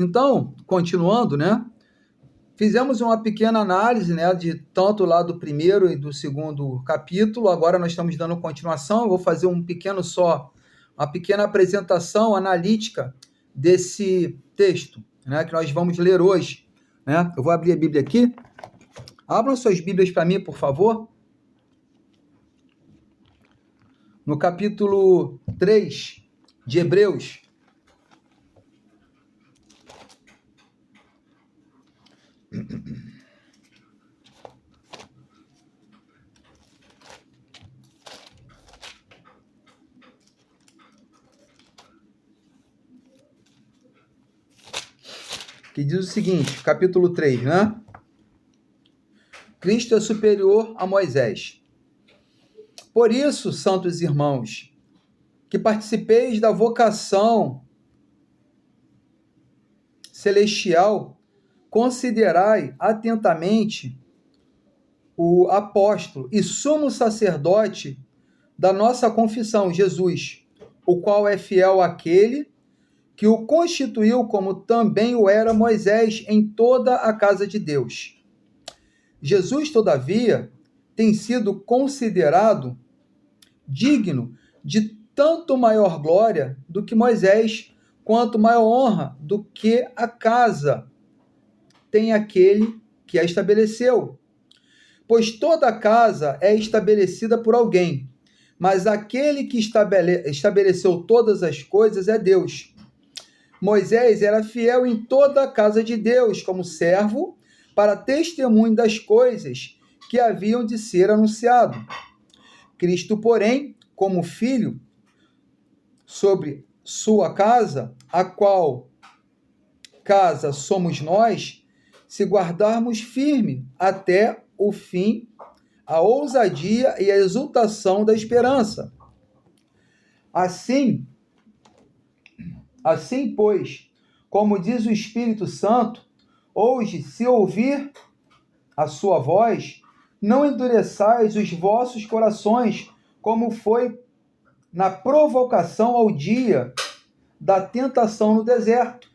Então, continuando, né? Fizemos uma pequena análise, né, de tanto lá do primeiro e do segundo capítulo. Agora nós estamos dando continuação. Eu vou fazer uma pequena apresentação analítica desse texto, né, que nós vamos ler hoje, né? Eu vou abrir a Bíblia aqui. Abram suas Bíblias para mim, por favor. No capítulo 3 de Hebreus. Que diz o seguinte, capítulo 3, né? Cristo é superior a Moisés. Por isso, santos irmãos, que participeis da vocação celestial, considerai atentamente o apóstolo e sumo sacerdote da nossa confissão, Jesus, o qual é fiel àquele que o constituiu, como também o era Moisés em toda a casa de Deus. Jesus, todavia, tem sido considerado digno de tanto maior glória do que Moisés, quanto maior honra do que a casa tem aquele que a estabeleceu. Pois toda a casa é estabelecida por alguém, mas aquele que estabeleceu todas as coisas é Deus. Moisés era fiel em toda a casa de Deus, como servo, para testemunho das coisas que haviam de ser anunciado. Cristo, porém, como filho, sobre sua casa, a qual casa somos nós, se guardarmos firme até o fim, a ousadia e a exultação da esperança. Assim, pois, como diz o Espírito Santo, hoje, se ouvir a sua voz, não endureçais os vossos corações, como foi na provocação ao dia da tentação no deserto,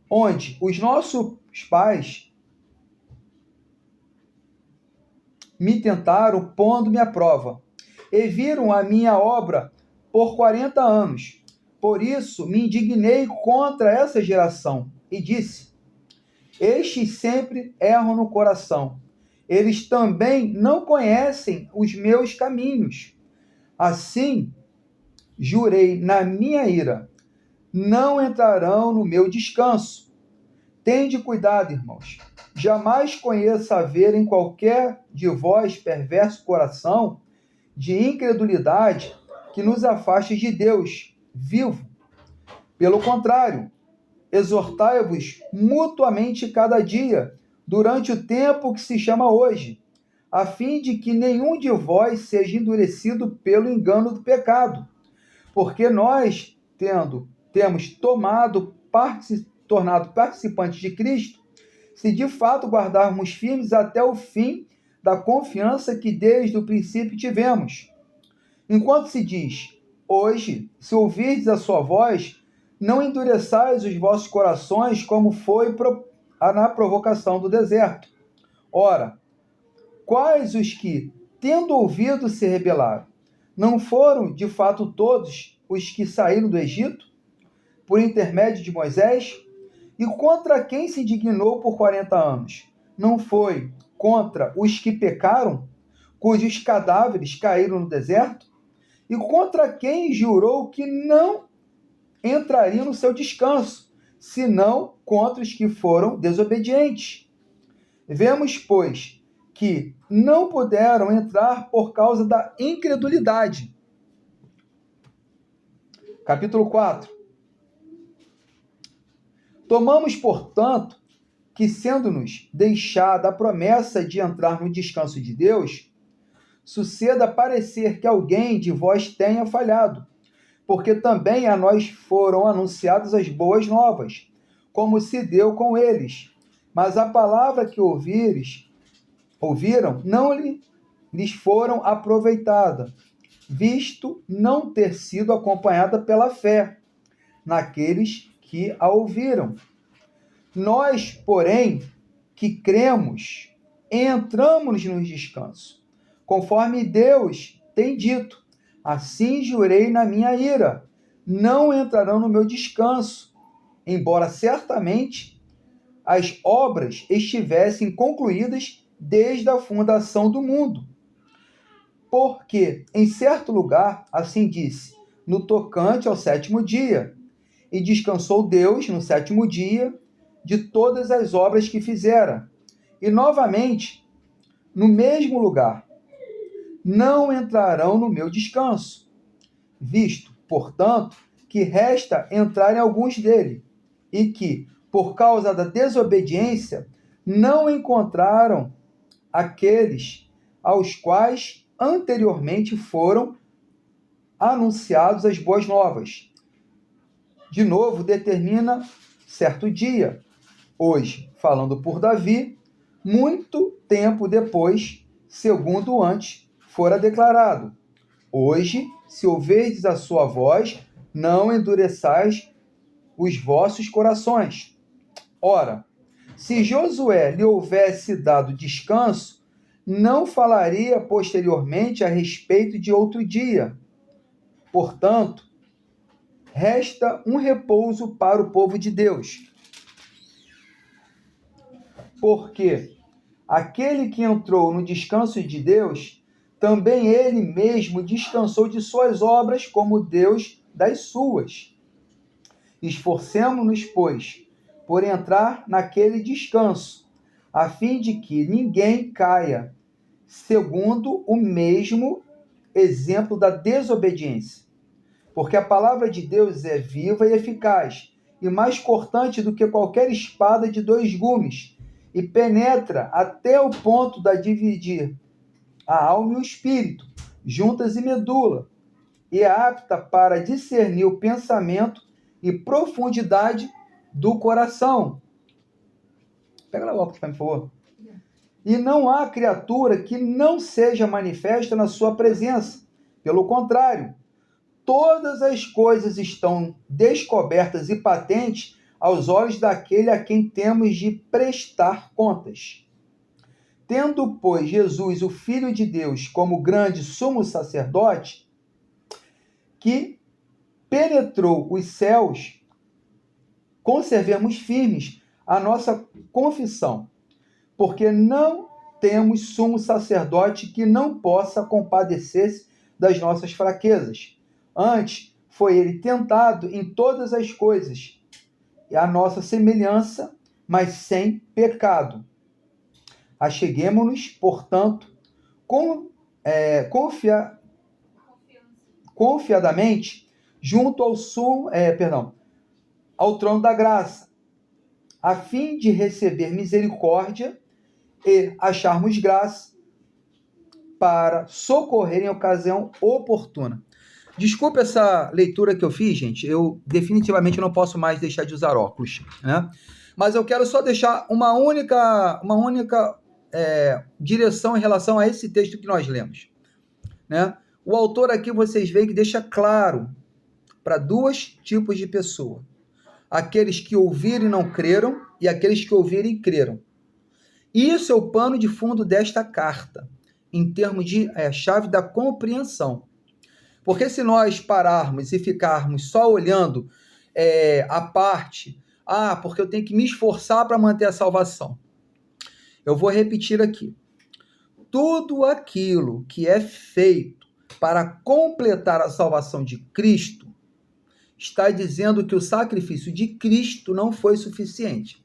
onde os nossos pais me tentaram, pondo-me à prova, e viram a minha obra por 40 anos. Por isso me indignei contra essa geração e disse: estes sempre erram no coração. Eles também não conhecem os meus caminhos. Assim, jurei na minha ira, não entrarão no meu descanso. Tende cuidado, irmãos. Jamais conheça haver em qualquer de vós perverso coração de incredulidade que nos afaste de Deus vivo. Pelo contrário, exortai-vos mutuamente cada dia, durante o tempo que se chama hoje, a fim de que nenhum de vós seja endurecido pelo engano do pecado. Porque nós, temos tornado participantes de Cristo, se de fato guardarmos firmes até o fim da confiança que desde o princípio tivemos. Enquanto se diz, hoje, se ouvirdes a sua voz, não endureçais os vossos corações, como foi na provocação do deserto. Ora, quais os que, tendo ouvido, se rebelaram? Não foram, de fato, todos os que saíram do Egito, por intermédio de Moisés? E contra quem se indignou por 40 anos? Não foi contra os que pecaram, cujos cadáveres caíram no deserto? E contra quem jurou que não entrariam no seu descanso, senão contra os que foram desobedientes? Vemos, pois, que não puderam entrar por causa da incredulidade. Capítulo 4. Tomamos, portanto, que sendo-nos deixada a promessa de entrar no descanso de Deus, suceda parecer que alguém de vós tenha falhado, porque também a nós foram anunciadas as boas novas, como se deu com eles. Mas a palavra que ouviram não lhes foram aproveitada, visto não ter sido acompanhada pela fé naqueles que a ouviram. Nós, porém, que cremos, entramos no descanso, conforme Deus tem dito: assim jurei na minha ira, não entrarão no meu descanso, embora certamente as obras estivessem concluídas desde a fundação do mundo. Porque, em certo lugar, assim disse, no tocante ao sétimo dia, e descansou Deus no sétimo dia de todas as obras que fizera. E, novamente, no mesmo lugar, não entrarão no meu descanso, visto, portanto, que resta entrarem alguns dele, e que, por causa da desobediência, não encontraram aqueles aos quais anteriormente foram anunciados as boas novas. De novo, determina certo dia, hoje, falando por Davi, muito tempo depois, segundo antes fora declarado: hoje, se ouvirdes a sua voz, não endureçais os vossos corações. Ora, se Josué lhe houvesse dado descanso, não falaria posteriormente a respeito de outro dia. Portanto, resta um repouso para o povo de Deus. Porque aquele que entrou no descanso de Deus, também ele mesmo descansou de suas obras, como Deus das suas. Esforcemo-nos, pois, por entrar naquele descanso, a fim de que ninguém caia, segundo o mesmo exemplo da desobediência. Porque a palavra de Deus é viva e eficaz, e mais cortante do que qualquer espada de 2 gumes, e penetra até o ponto de dividir a alma e o espírito, juntas e medula, e é apta para discernir o pensamento e profundidade do coração. Pega lá o óculos para mim, por favor. E não há criatura que não seja manifesta na sua presença. Pelo contrário, todas as coisas estão descobertas e patentes aos olhos daquele a quem temos de prestar contas. Tendo, pois, Jesus, o Filho de Deus, como grande sumo sacerdote, que penetrou os céus, conservemos firmes a nossa confissão, porque não temos sumo sacerdote que não possa compadecer-se das nossas fraquezas. Antes, foi ele tentado em todas as coisas, e a nossa semelhança, mas sem pecado. Acheguemo-nos, portanto, confiadamente junto ao trono da graça, a fim de receber misericórdia e acharmos graça para socorrer em ocasião oportuna. Desculpa essa leitura que eu fiz, gente. Eu definitivamente não posso mais deixar de usar óculos, né? Mas eu quero só deixar uma única direção em relação a esse texto que nós lemos, né? O autor aqui, vocês veem que deixa claro para 2 tipos de pessoa: aqueles que ouviram e não creram, e aqueles que ouviram e creram. Isso é o pano de fundo desta carta, em termos de chave da compreensão. Porque se nós pararmos e ficarmos só olhando a parte, porque eu tenho que me esforçar para manter a salvação. Eu vou repetir aqui. Tudo aquilo que é feito para completar a salvação de Cristo está dizendo que o sacrifício de Cristo não foi suficiente.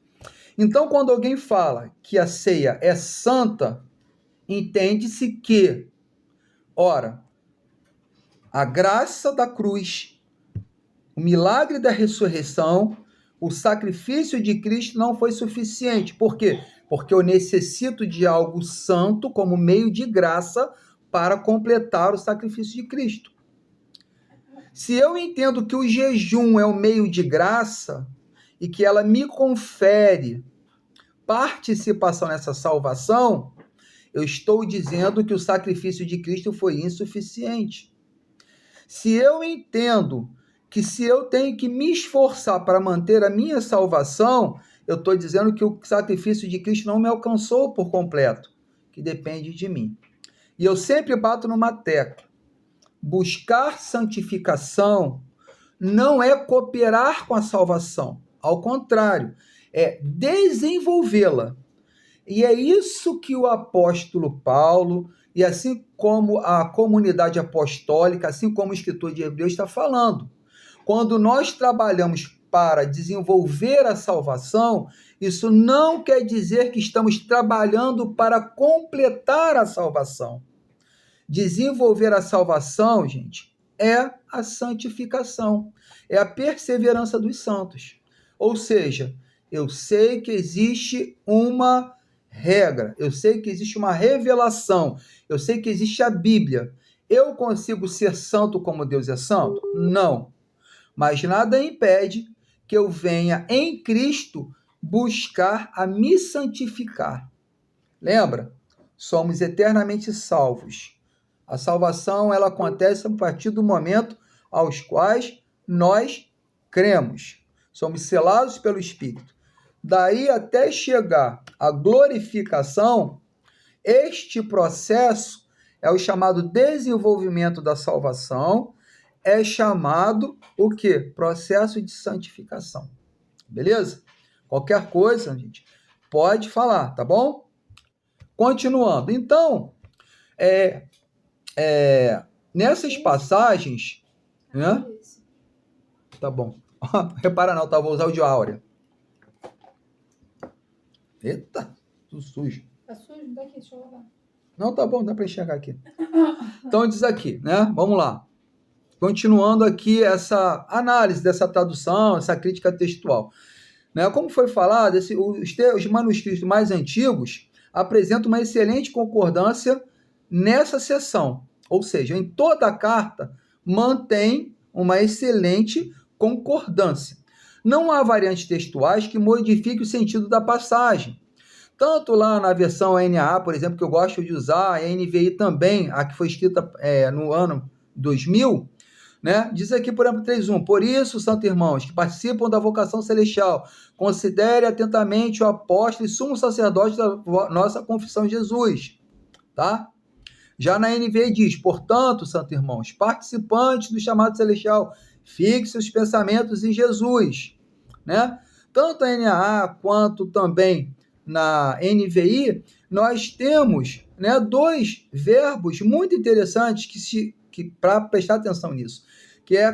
Então, quando alguém fala que a ceia é santa, entende-se que, ora, a graça da cruz, o milagre da ressurreição, o sacrifício de Cristo não foi suficiente. Por quê? Porque eu necessito de algo santo como meio de graça para completar o sacrifício de Cristo. Se eu entendo que o jejum é um meio de graça e que ela me confere participação nessa salvação, eu estou dizendo que o sacrifício de Cristo foi insuficiente. Se eu entendo que se eu tenho que me esforçar para manter a minha salvação, eu estou dizendo que o sacrifício de Cristo não me alcançou por completo, que depende de mim. E eu sempre bato numa tecla. Buscar santificação não é cooperar com a salvação. Ao contrário, é desenvolvê-la. E é isso que o apóstolo Paulo, e assim como a comunidade apostólica, assim como o escritor de Hebreus está falando. Quando nós trabalhamos para desenvolver a salvação, isso não quer dizer que estamos trabalhando para completar a salvação. Desenvolver a salvação, gente, é a santificação, é a perseverança dos santos. Ou seja, eu sei que existe uma regra, eu sei que existe uma revelação, eu sei que existe a Bíblia. Eu consigo ser santo como Deus é santo? Não. Mas nada impede que eu venha em Cristo buscar a me santificar. Lembra? Somos eternamente salvos. A salvação, ela acontece a partir do momento aos quais nós cremos. Somos selados pelo Espírito. Daí até chegar à glorificação, este processo é o chamado desenvolvimento da salvação, é chamado o quê? Processo de santificação. Beleza? Qualquer coisa, gente, pode falar, tá bom? Continuando. Então, nessas passagens, né? Tá bom. Repara não, tá? Vou usar o de Áurea. Eita, tudo sujo. Tá sujo? Daqui, deixa eu lavar. Não, tá bom, dá para enxergar aqui. Então diz aqui, né? Vamos lá. Continuando aqui essa análise dessa tradução, essa crítica textual. Né? Como foi falado, os manuscritos mais antigos apresentam uma excelente concordância nessa seção. Ou seja, em toda a carta mantém uma excelente concordância. Não há variantes textuais que modifiquem o sentido da passagem. Tanto lá na versão NAA, por exemplo, que eu gosto de usar, a NVI também, a que foi escrita no ano 2000, né? Diz aqui, por exemplo, 3.1, por isso, santos irmãos, que participam da vocação celestial, considere atentamente o apóstolo e sumo sacerdote da nossa confissão Jesus, tá? Já na NVI diz, portanto, santos irmãos, participantes do chamado celestial, fixe os pensamentos em Jesus, né? Tanto a NAA quanto também na NVI, nós temos, né, dois verbos muito interessantes que para prestar atenção nisso, que é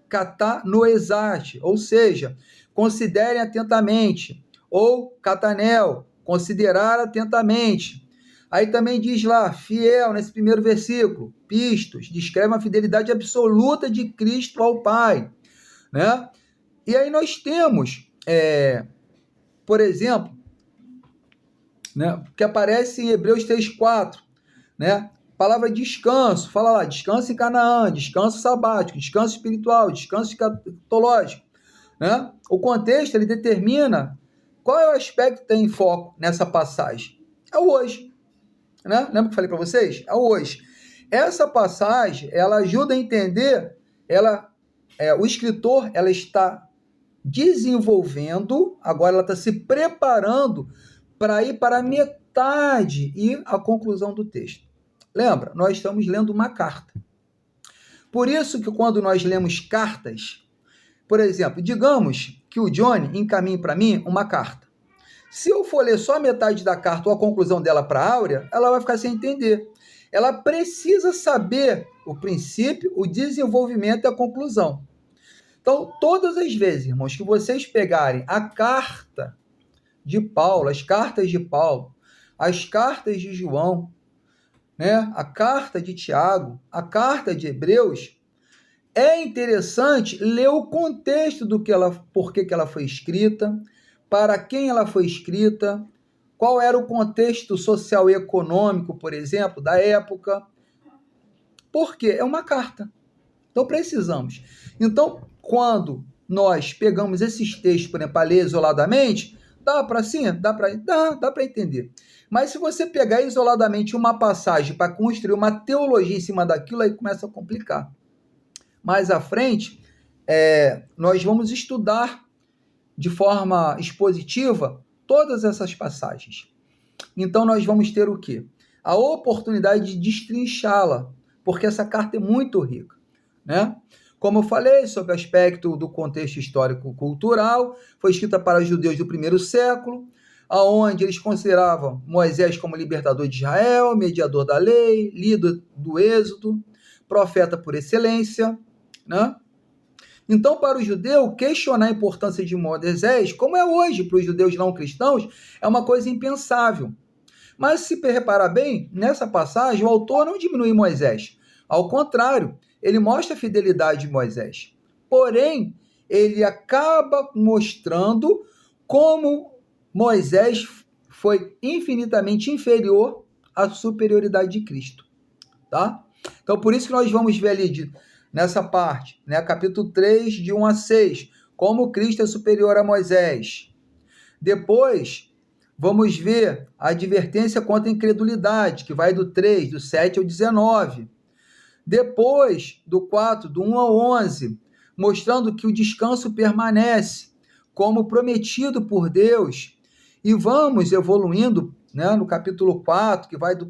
katanoesate, ou seja, considerem atentamente, ou katanel, considerar atentamente. Aí também diz lá, fiel, nesse primeiro versículo, pistos, descreve uma fidelidade absoluta de Cristo ao Pai, né? E aí nós temos, por exemplo, né, que aparece em Hebreus 3.4, né? Palavra descanso, fala lá, descanso em Canaã, descanso sabático, descanso espiritual, descanso escatológico, né? O contexto, ele determina qual é o aspecto que tem em foco nessa passagem. É o hoje, né? Lembra que eu falei para vocês? É o hoje. Essa passagem, ela ajuda a entender, o escritor, ela está desenvolvendo, agora ela está se preparando para ir para a metade e a conclusão do texto. Lembra? Nós estamos lendo uma carta. Por isso que quando nós lemos cartas, por exemplo, digamos que o Johnny encaminhe para mim uma carta. Se eu for ler só a metade da carta ou a conclusão dela para a Áurea, ela vai ficar sem entender. Ela precisa saber o princípio, o desenvolvimento e a conclusão. Então, todas as vezes, irmãos, que vocês pegarem a carta de Paulo, as cartas de Paulo, as cartas de João, né, a carta de Tiago, a carta de Hebreus, é interessante ler o contexto por que ela foi escrita, para quem ela foi escrita, qual era o contexto social e econômico, por exemplo, da época. Porque é uma carta. Então precisamos. Então, quando nós pegamos esses textos, por exemplo, para ler isoladamente, dá para sim? Dá para entender. Mas se você pegar isoladamente uma passagem para construir uma teologia em cima daquilo, aí começa a complicar. mais à frente, nós vamos estudar de forma expositiva todas essas passagens. Então, nós vamos ter o quê? A oportunidade de destrinchá-la, porque essa carta é muito rica, né? Como eu falei, sobre o aspecto do contexto histórico-cultural, foi escrita para os judeus do primeiro século, aonde eles consideravam Moisés como libertador de Israel, mediador da lei, líder do êxodo, profeta por excelência, né? Então, para o judeu, questionar a importância de Moisés, como é hoje para os judeus não cristãos, é uma coisa impensável. Mas, se reparar bem, nessa passagem, o autor não diminui Moisés. Ao contrário, ele mostra a fidelidade de Moisés. Porém, ele acaba mostrando como Moisés foi infinitamente inferior à superioridade de Cristo. Tá? Então, por isso que nós vamos ver ali nessa parte, né, capítulo 3, de 1 a 6, como Cristo é superior a Moisés. Depois, vamos ver a advertência contra a incredulidade, que vai do 3, do 7 ao 19. Depois, do 4, do 1 ao 11, mostrando que o descanso permanece, como prometido por Deus. E vamos evoluindo, né, no capítulo 4, que vai do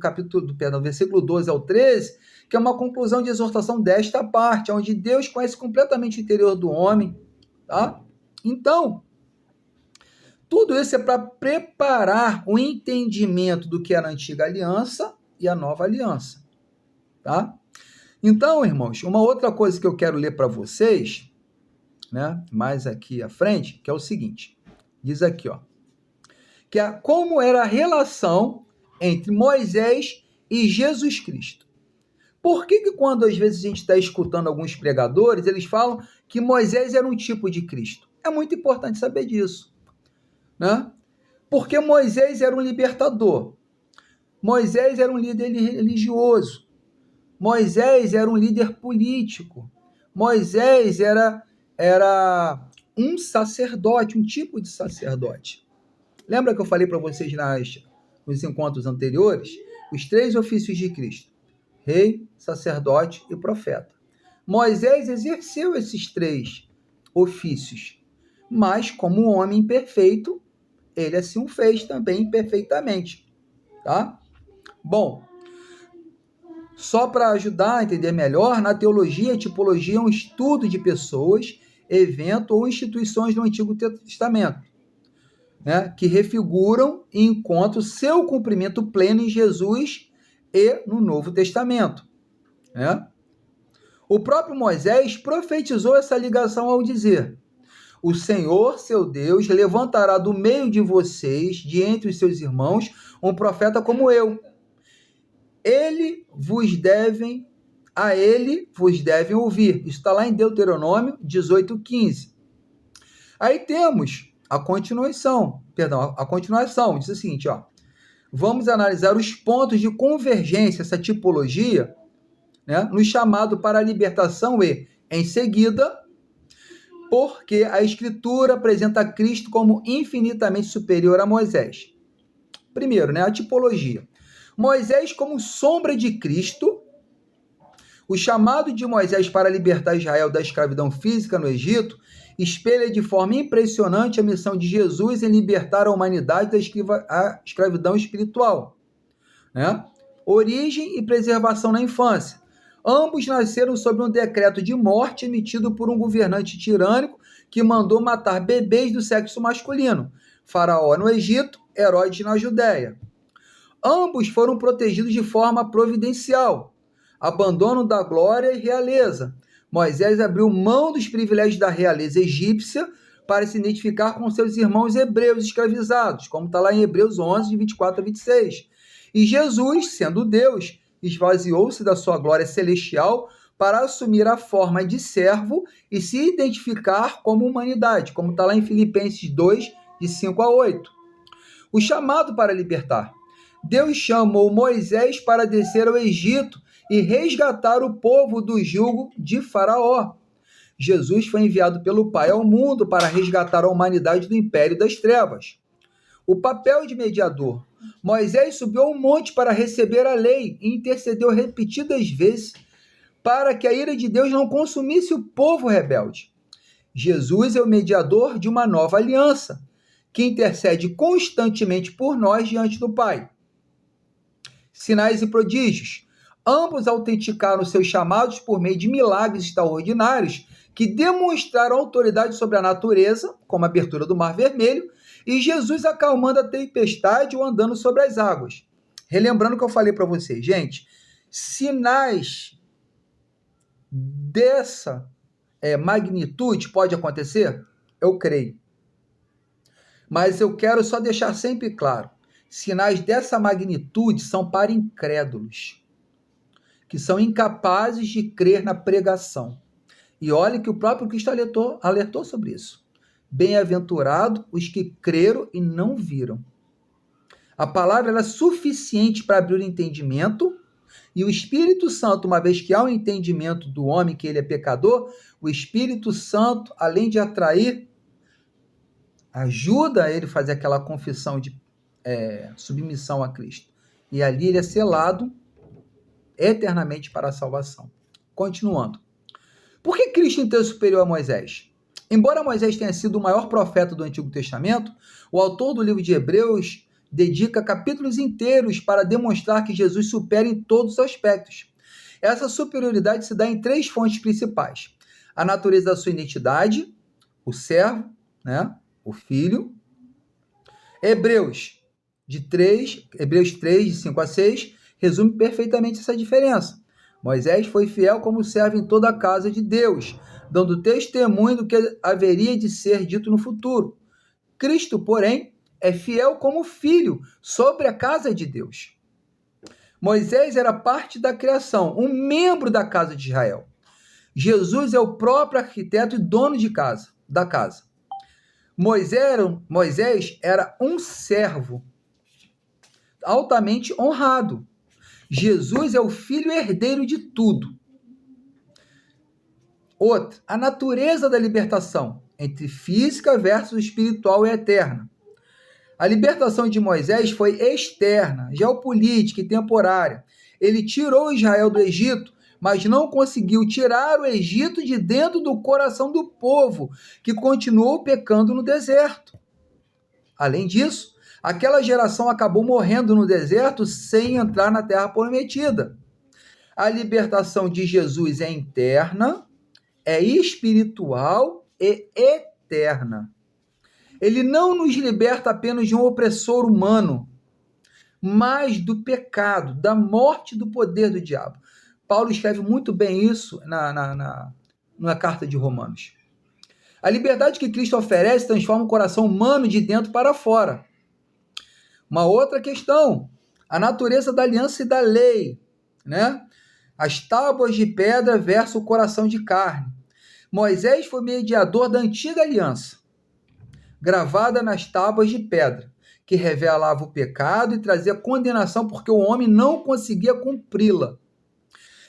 versículo 12 ao 13, que é uma conclusão de exortação desta parte, onde Deus conhece completamente o interior do homem. Tá? Então, tudo isso é para preparar o entendimento do que era a antiga aliança e a nova aliança. Tá? Então, irmãos, uma outra coisa que eu quero ler para vocês, né, mais aqui à frente, que é o seguinte. Diz aqui, ó, que como era a relação entre Moisés e Jesus Cristo. Por que quando às vezes a gente está escutando alguns pregadores, eles falam que Moisés era um tipo de Cristo? É muito importante saber disso, né? Porque Moisés era um libertador. Moisés era um líder religioso. Moisés era um líder político. Moisés era um sacerdote, um tipo de sacerdote. Lembra que eu falei para vocês nos encontros anteriores? Os 3 ofícios de Cristo: rei, sacerdote e profeta. Moisés exerceu esses 3 ofícios, mas como um homem perfeito, ele assim o fez também perfeitamente. Tá? Bom, só para ajudar a entender melhor, na teologia, a tipologia é um estudo de pessoas, evento ou instituições do Antigo Testamento, né, que refiguram e encontram seu cumprimento pleno em Jesus e no Novo Testamento. Né? O próprio Moisés profetizou essa ligação ao dizer: o Senhor, seu Deus, levantará do meio de vocês, de entre os seus irmãos, um profeta como eu. A ele vos devem ouvir. Isso está lá em Deuteronômio 18:15. Aí temos a continuação, diz o seguinte, ó. Vamos analisar os pontos de convergência, essa tipologia, né, no chamado para a libertação e, em seguida, porque a Escritura apresenta Cristo como infinitamente superior a Moisés. Primeiro, né, a tipologia. Moisés como sombra de Cristo. O chamado de Moisés para libertar Israel da escravidão física no Egito espelha de forma impressionante a missão de Jesus em libertar a humanidade da escravidão espiritual. Né? Origem e preservação na infância. Ambos nasceram sob um decreto de morte emitido por um governante tirânico que mandou matar bebês do sexo masculino. Faraó no Egito, Herodes na Judéia. Ambos foram protegidos de forma providencial. Abandono da glória e realeza. Moisés abriu mão dos privilégios da realeza egípcia para se identificar com seus irmãos hebreus escravizados, como está lá em Hebreus 11, de 24 a 26. E Jesus, sendo Deus, esvaziou-se da sua glória celestial para assumir a forma de servo e se identificar como humanidade, como está lá em Filipenses 2, de 5 a 8. O chamado para libertar. Deus chamou Moisés para descer ao Egito e resgatar o povo do jugo de Faraó. Jesus foi enviado pelo Pai ao mundo para resgatar a humanidade do império das trevas. O papel de mediador. Moisés subiu ao monte para receber a lei e intercedeu repetidas vezes para que a ira de Deus não consumisse o povo rebelde. Jesus é o mediador de uma nova aliança, que intercede constantemente por nós diante do Pai. Sinais e prodígios. Ambos autenticaram seus chamados por meio de milagres extraordinários que demonstraram autoridade sobre a natureza, como a abertura do Mar Vermelho, e Jesus acalmando a tempestade ou andando sobre as águas. Relembrando o que eu falei para vocês, gente, sinais dessa magnitude pode acontecer? Eu creio. Mas eu quero só deixar sempre claro, sinais dessa magnitude são para incrédulos, que são incapazes de crer na pregação. E olha que o próprio Cristo alertou sobre isso. Bem-aventurado os que creram e não viram. A palavra é suficiente para abrir o entendimento, e o Espírito Santo, uma vez que há um entendimento do homem que ele é pecador, o Espírito Santo, além de atrair, ajuda ele a fazer aquela confissão de submissão a Cristo. E ali ele é selado eternamente para a salvação. Continuando. Por que Cristo então é superior a Moisés? Embora Moisés tenha sido o maior profeta do Antigo Testamento, o autor do livro de Hebreus dedica capítulos inteiros para demonstrar que Jesus supera em todos os aspectos. Essa superioridade se dá em três fontes principais. A natureza da sua identidade, o servo, o filho. Hebreus 3, de 5 a 6, resume perfeitamente essa diferença. Moisés foi fiel como servo em toda a casa de Deus, dando testemunho do que haveria de ser dito no futuro. Cristo, porém, é fiel como filho sobre a casa de Deus. Moisés era parte da criação, um membro da casa de Israel. Jesus é o próprio arquiteto e dono da casa. Moisés era um servo altamente honrado. Jesus é o filho herdeiro de tudo. Outra, a natureza da libertação entre física versus espiritual e eterna. A libertação de Moisés foi externa, geopolítica e temporária. Ele tirou Israel do Egito, mas não conseguiu tirar o Egito de dentro do coração do povo, que continuou pecando no deserto. Além disso, aquela geração acabou morrendo no deserto sem entrar na terra prometida. A libertação de Jesus é interna, é espiritual e eterna. Ele não nos liberta apenas de um opressor humano, mas do pecado, da morte e do poder do diabo. Paulo escreve muito bem isso na carta de Romanos. A liberdade que Cristo oferece transforma o coração humano de dentro para fora. Uma outra questão, a natureza da aliança e da lei, As tábuas de pedra versus o coração de carne. Moisés foi mediador da antiga aliança, gravada nas tábuas de pedra, que revelava o pecado e trazia condenação porque o homem não conseguia cumpri-la.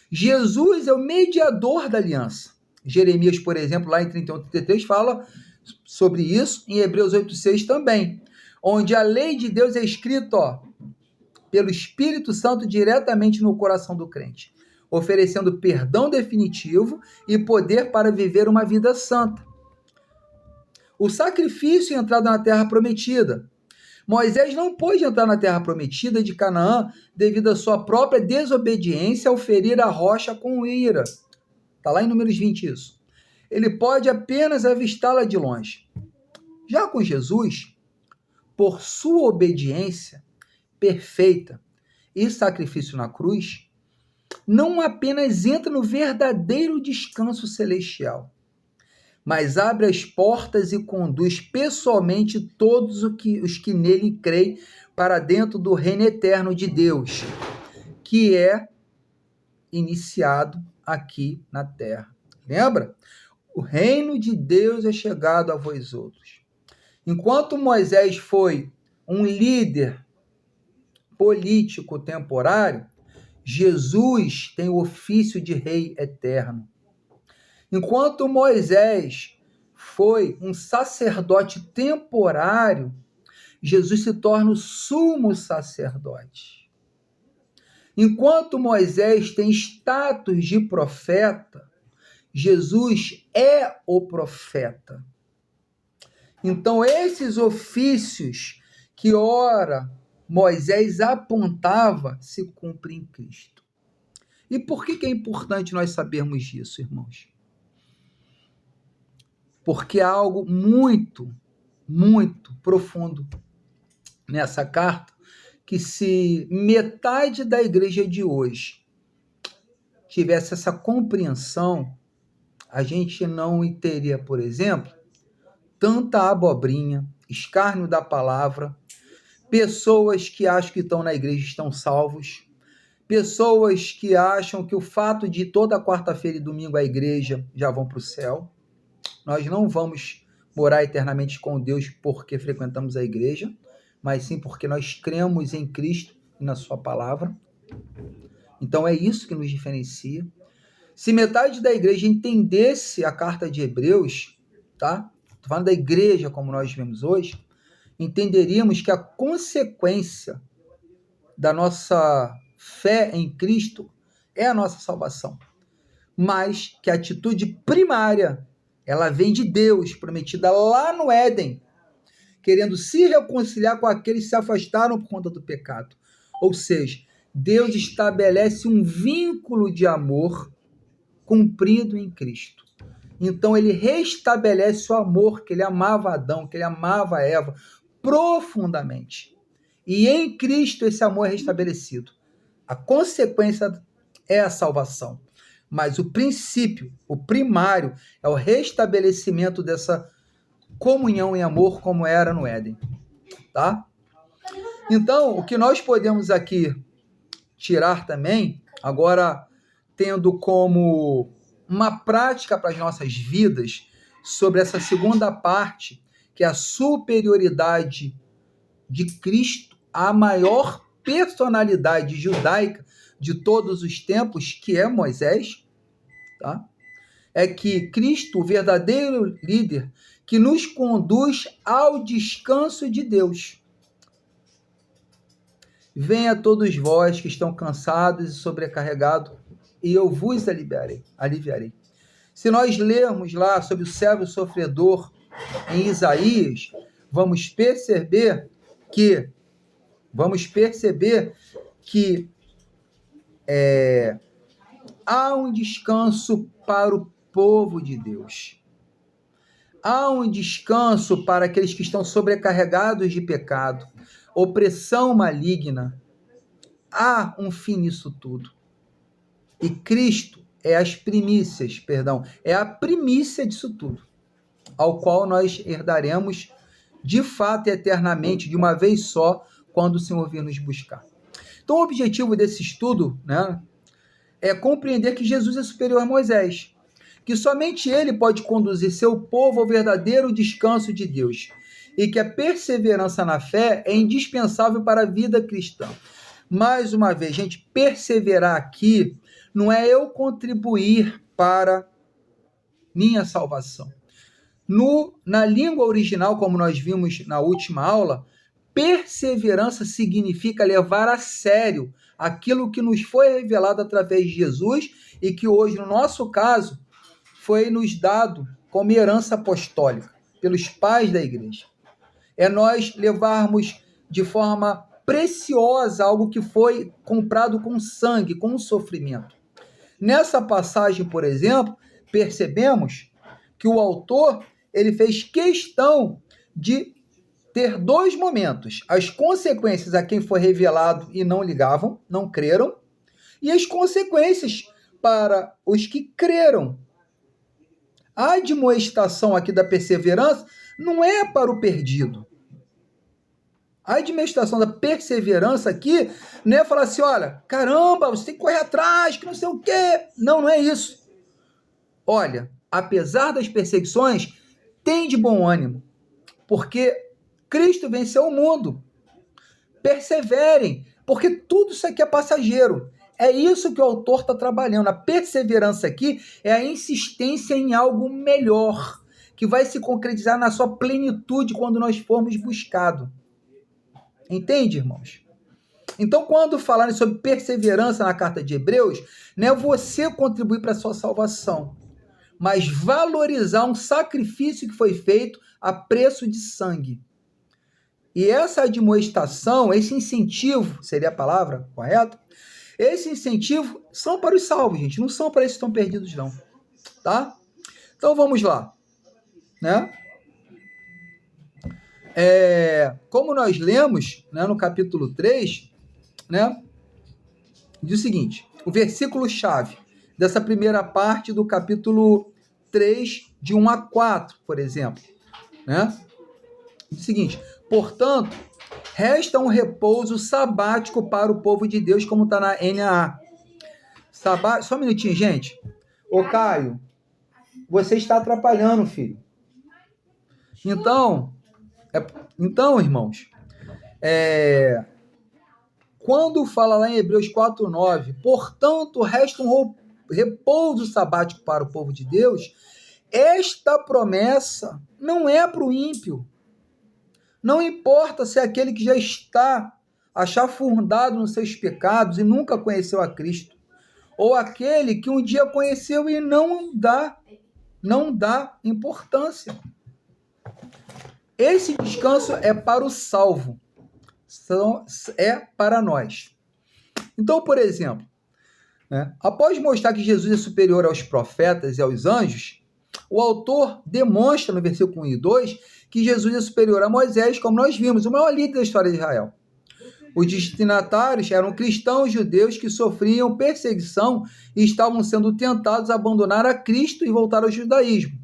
Jesus é o mediador da aliança. Jeremias, por exemplo, lá em 31:33, fala sobre isso, em Hebreus 8:6 também, onde a lei de Deus é escrita pelo Espírito Santo diretamente no coração do crente, oferecendo perdão definitivo e poder para viver uma vida santa. O sacrifício e a entrada na terra prometida. Moisés não pôde entrar na terra prometida de Canaã devido à sua própria desobediência ao ferir a rocha com ira. Está lá em Números 20 isso. Ele pode apenas avistá-la de longe. Já com Jesus, por sua obediência perfeita e sacrifício na cruz, não apenas entra no verdadeiro descanso celestial, mas abre as portas e conduz pessoalmente todos os que nele creem para dentro do reino eterno de Deus, que é iniciado aqui na terra. Lembra? O reino de Deus é chegado a vós outros. Enquanto Moisés foi um líder político temporário, Jesus tem o ofício de rei eterno. Enquanto Moisés foi um sacerdote temporário, Jesus se torna o sumo sacerdote. Enquanto Moisés tem status de profeta, Jesus é o profeta. Então, esses ofícios que ora Moisés apontava se cumprem em Cristo. E por que é importante nós sabermos disso, irmãos? Porque há algo muito, muito profundo nessa carta, que se metade da igreja de hoje tivesse essa compreensão, a gente não teria, por exemplo, tanta abobrinha, escárnio da palavra, pessoas que acham que estão na igreja estão salvos, pessoas que acham que o fato de toda quarta-feira e domingo a igreja já vão para o céu. Nós não vamos morar eternamente com Deus porque frequentamos a igreja, mas sim porque nós cremos em Cristo e na sua palavra. Então é isso que nos diferencia. Se metade da igreja entendesse a carta de Hebreus, tá? Estou falando da igreja como nós vemos hoje, entenderíamos que a consequência da nossa fé em Cristo é a nossa salvação. Mas que a atitude primária, ela vem de Deus, prometida lá no Éden, querendo se reconciliar com aqueles que se afastaram por conta do pecado. Ou seja, Deus estabelece um vínculo de amor cumprido em Cristo. Então ele restabelece o amor que ele amava Adão, que ele amava Eva profundamente. E em Cristo esse amor é restabelecido. A consequência é a salvação. Mas o princípio, o primário, é o restabelecimento dessa comunhão em amor como era no Éden. Tá? Então, o que nós podemos aqui tirar também, agora tendo como uma prática para as nossas vidas, sobre essa segunda parte, que é a superioridade de Cristo, a maior personalidade judaica de todos os tempos, que é Moisés, tá? É que Cristo, o verdadeiro líder, que nos conduz ao descanso de Deus. Venha todos vós que estão cansados e sobrecarregados, e eu vos aliviarei. Se nós lermos lá sobre o servo sofredor em Isaías, vamos perceber que há um descanso para o povo de Deus. Há um descanso para aqueles que estão sobrecarregados de pecado, opressão maligna. Há um fim nisso tudo. E Cristo é a primícia disso tudo, ao qual nós herdaremos de fato e eternamente, de uma vez só, quando o Senhor vir nos buscar. Então, o objetivo desse estudo, né, é compreender que Jesus é superior a Moisés, que somente ele pode conduzir seu povo ao verdadeiro descanso de Deus, e que a perseverança na fé é indispensável para a vida cristã. Mais uma vez, gente, perseverar aqui não é eu contribuir para minha salvação. Na língua original, como nós vimos na última aula, perseverança significa levar a sério aquilo que nos foi revelado através de Jesus e que hoje, no nosso caso, foi nos dado como herança apostólica pelos pais da igreja. É nós levarmos de forma preciosa algo que foi comprado com sangue, com sofrimento. Nessa passagem, por exemplo, percebemos que o autor ele fez questão de ter dois momentos: as consequências a quem foi revelado e não ligavam, não creram, e as consequências para os que creram. A admoestação aqui da perseverança não é para o perdido. A admoestação da perseverança aqui não é falar assim, olha, caramba, você tem que correr atrás, que não sei o quê. Não, não é isso. Olha, apesar das perseguições, tem de bom ânimo, porque Cristo venceu o mundo. Perseverem, porque tudo isso aqui é passageiro. É isso que o autor está trabalhando. A perseverança aqui é a insistência em algo melhor, que vai se concretizar na sua plenitude quando nós formos buscados. Entende, irmãos? Então, quando falarem sobre perseverança na carta de Hebreus, não é você contribuir para a sua salvação, mas valorizar um sacrifício que foi feito a preço de sangue. E essa admoestação, esse incentivo, seria a palavra correta? Esse incentivo são para os salvos, gente, não são para esses que estão perdidos, não. Tá? Então, vamos lá. Né? Como nós lemos, né, no capítulo 3, né, diz o seguinte, o versículo-chave dessa primeira parte do capítulo 3, de 1 a 4, por exemplo. Né? Diz o seguinte, portanto, resta um repouso sabático para o povo de Deus, como está na NAA. Só um minutinho, gente. Ô, Caio, você está atrapalhando, filho. Então, irmãos, quando fala lá em Hebreus 4:9, portanto, resta um repouso sabático para o povo de Deus, esta promessa não é para o ímpio. Não importa se é aquele que já está achafurdado nos seus pecados e nunca conheceu a Cristo, ou aquele que um dia conheceu e não dá importância. Esse descanso é para o salvo, é para nós. Então, por exemplo, né, após mostrar que Jesus é superior aos profetas e aos anjos, o autor demonstra no versículo 1 e 2 que Jesus é superior a Moisés, como nós vimos, o maior líder da história de Israel. Os destinatários eram cristãos judeus que sofriam perseguição e estavam sendo tentados a abandonar a Cristo e voltar ao judaísmo.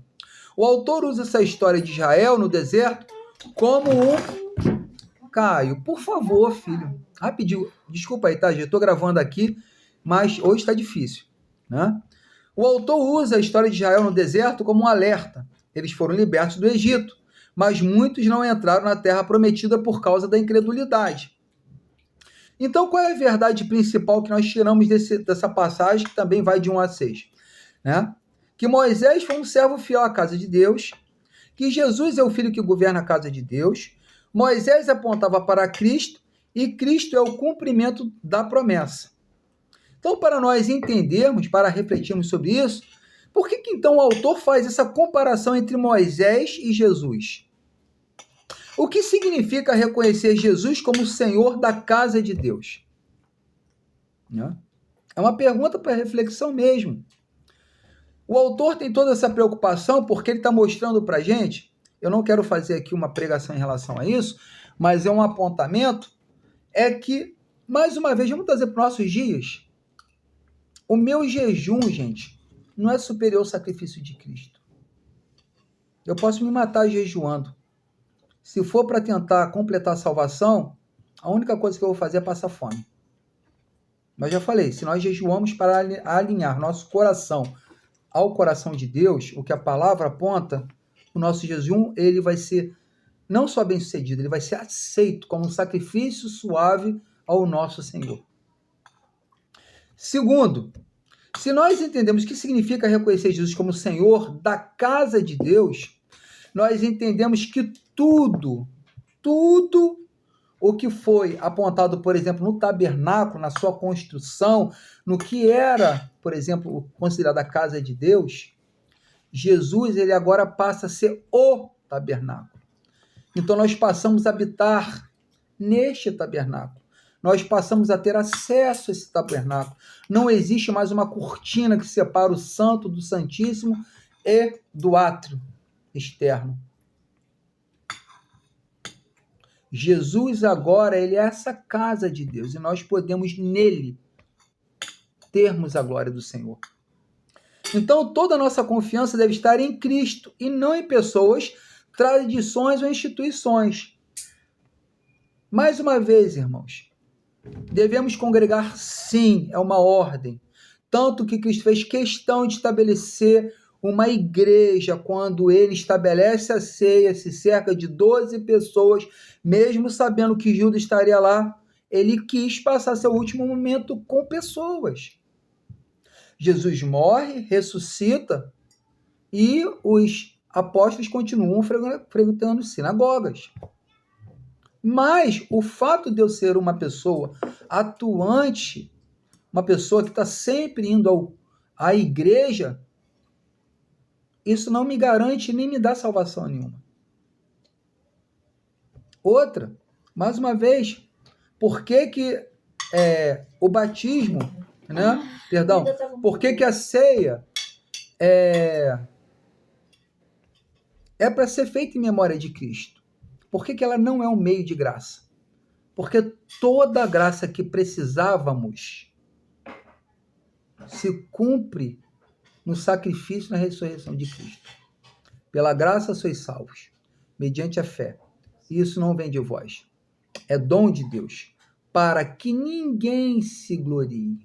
O autor usa essa história de Israel no deserto como um... Caio, por favor, filho, rapidinho, desculpa aí, tá, eu estou gravando aqui, mas hoje está difícil, né? O autor usa a história de Israel no deserto como um alerta. Eles foram libertos do Egito, mas muitos não entraram na terra prometida por causa da incredulidade. Então, qual é a verdade principal que nós tiramos dessa passagem, que também vai de 1 a 6? Né? Que Moisés foi um servo fiel à casa de Deus, que Jesus é o filho que governa a casa de Deus, Moisés apontava para Cristo e Cristo é o cumprimento da promessa. Então, para nós entendermos, para refletirmos sobre isso, por que então o autor faz essa comparação entre Moisés e Jesus? O que significa reconhecer Jesus como Senhor da casa de Deus? É uma pergunta para reflexão mesmo. O autor tem toda essa preocupação porque ele está mostrando para a gente, eu não quero fazer aqui uma pregação em relação a isso, mas é um apontamento, é que, mais uma vez, vamos trazer para os nossos dias, o meu jejum, gente, não é superior ao sacrifício de Cristo. Eu posso me matar jejuando. Se for para tentar completar a salvação, a única coisa que eu vou fazer é passar fome. Mas já falei, se nós jejuamos para alinhar nosso coração ao coração de Deus, o que a palavra aponta, o nosso jejum, ele vai ser não só bem sucedido, ele vai ser aceito como um sacrifício suave ao nosso Senhor. Segundo, se nós entendemos o que significa reconhecer Jesus como Senhor da casa de Deus, nós entendemos que tudo o que foi apontado, por exemplo, no tabernáculo, na sua construção, no que era, por exemplo, considerado a casa de Deus, Jesus, ele agora passa a ser o tabernáculo. Então, nós passamos a habitar neste tabernáculo. Nós passamos a ter acesso a esse tabernáculo. Não existe mais uma cortina que separa o santo do santíssimo e do átrio externo. Jesus agora, ele é essa casa de Deus e nós podemos nele termos a glória do Senhor. Então, toda a nossa confiança deve estar em Cristo e não em pessoas, tradições ou instituições. Mais uma vez, irmãos, devemos congregar sim, é uma ordem. Tanto que Cristo fez questão de estabelecer uma igreja, quando ele estabelece a ceia, se cerca de 12 pessoas, mesmo sabendo que Judas estaria lá, ele quis passar seu último momento com pessoas. Jesus morre, ressuscita e os apóstolos continuam frequentando sinagogas. Mas o fato de eu ser uma pessoa atuante, uma pessoa que está sempre indo à igreja, isso não me garante nem me dá salvação nenhuma. Outra, mais uma vez, por que o batismo, né? Perdão, por que a ceia é para ser feita em memória de Cristo? Por que ela não é um meio de graça? Porque toda a graça que precisávamos se cumpre no sacrifício e na ressurreição de Cristo. Pela graça sois salvos, mediante a fé. Isso não vem de vós. É dom de Deus, para que ninguém se glorie.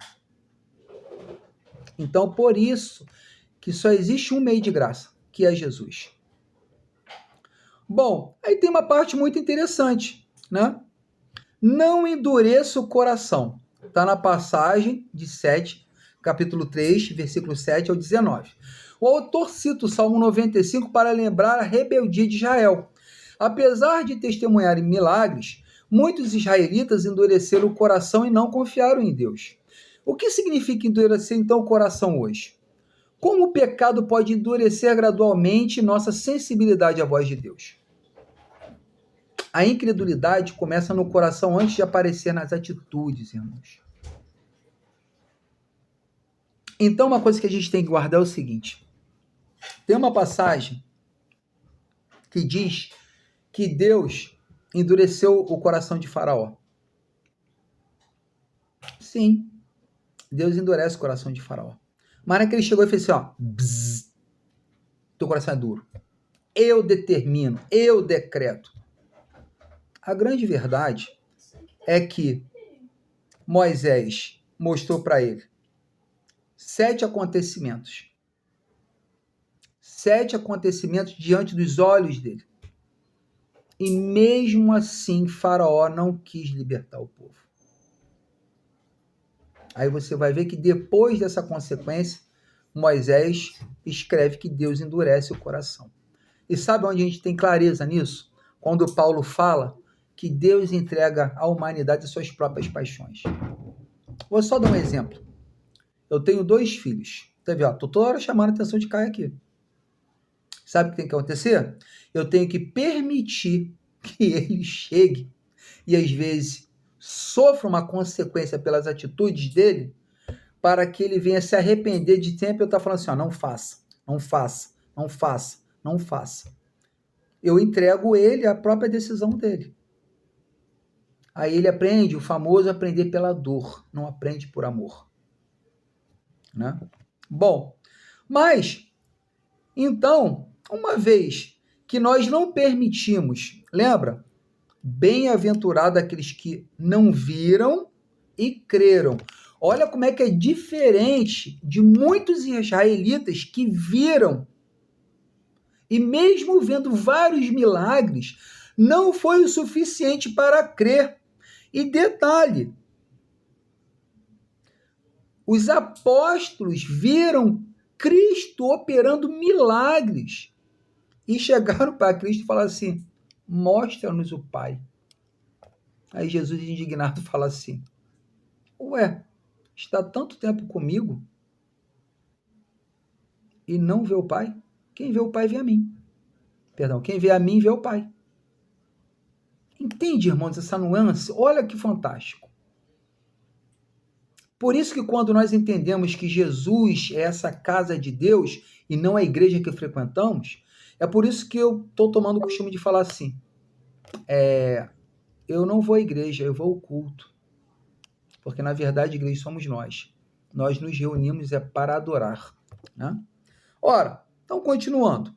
Então, por isso, que só existe um meio de graça, que é Jesus. Bom, aí tem uma parte muito interessante, né? Não endureça o coração. Está na passagem de 7, capítulo 3, versículo 7 ao 19. O autor cita o Salmo 95 para lembrar a rebeldia de Israel. Apesar de testemunharem milagres, muitos israelitas endureceram o coração e não confiaram em Deus. O que significa endurecer então o coração hoje? Como o pecado pode endurecer gradualmente nossa sensibilidade à voz de Deus? A incredulidade começa no coração antes de aparecer nas atitudes, irmãos. Então, uma coisa que a gente tem que guardar é o seguinte. Tem uma passagem que diz que Deus endureceu o coração de Faraó. Sim, Deus endurece o coração de Faraó. Mas não é que ele chegou e fez assim, bzz, teu coração é duro. Eu determino, eu decreto. A grande verdade é que Moisés mostrou para ele 7 acontecimentos. 7 acontecimentos diante dos olhos dele. E mesmo assim, Faraó não quis libertar o povo. Aí você vai ver que depois dessa consequência, Moisés escreve que Deus endurece o coração. E sabe onde a gente tem clareza nisso? Quando Paulo fala que Deus entrega à humanidade as suas próprias paixões. Vou só dar um exemplo. Eu tenho 2 filhos. Tá vendo? Estou toda hora chamando a atenção de Caio aqui. Sabe o que tem que acontecer? Eu tenho que permitir que ele chegue e às vezes sofra uma consequência pelas atitudes dele para que ele venha se arrepender de tempo eu estar falando assim, não faça, não faça, não faça, não faça. Eu entrego ele à própria decisão dele. Aí ele aprende, o famoso aprender pela dor, não aprende por amor. Né? Bom, mas, então, uma vez que nós não permitimos, lembra? Bem-aventurado aqueles que não viram e creram. Olha como é que é diferente de muitos israelitas que viram e mesmo vendo vários milagres, não foi o suficiente para crer. E detalhe, os apóstolos viram Cristo operando milagres e chegaram para Cristo e falaram assim, mostra-nos o Pai. Aí Jesus, indignado, fala assim, ué, está tanto tempo comigo e não vê o Pai? Quem vê o Pai vê a mim. Perdão, quem vê a mim vê o Pai. Entende, irmãos, essa nuance? Olha que fantástico. Por isso que quando nós entendemos que Jesus é essa casa de Deus e não a igreja que frequentamos, é por isso que eu estou tomando o costume de falar assim, eu não vou à igreja, eu vou ao culto. Porque, na verdade, a igreja somos nós. Nós nos reunimos para adorar. Né? Ora, então, continuando.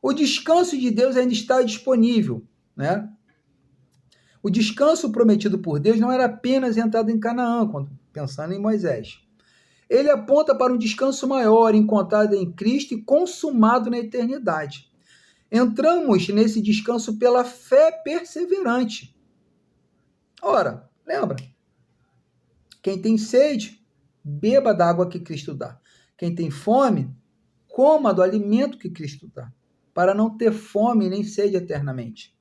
O descanso de Deus ainda está disponível. Né? O descanso prometido por Deus não era apenas entrada em Canaã, pensando em Moisés. Ele aponta para um descanso maior, encontrado em Cristo e consumado na eternidade. Entramos nesse descanso pela fé perseverante. Ora, lembra? Quem tem sede, beba da água que Cristo dá. Quem tem fome, coma do alimento que Cristo dá, para não ter fome nem sede eternamente.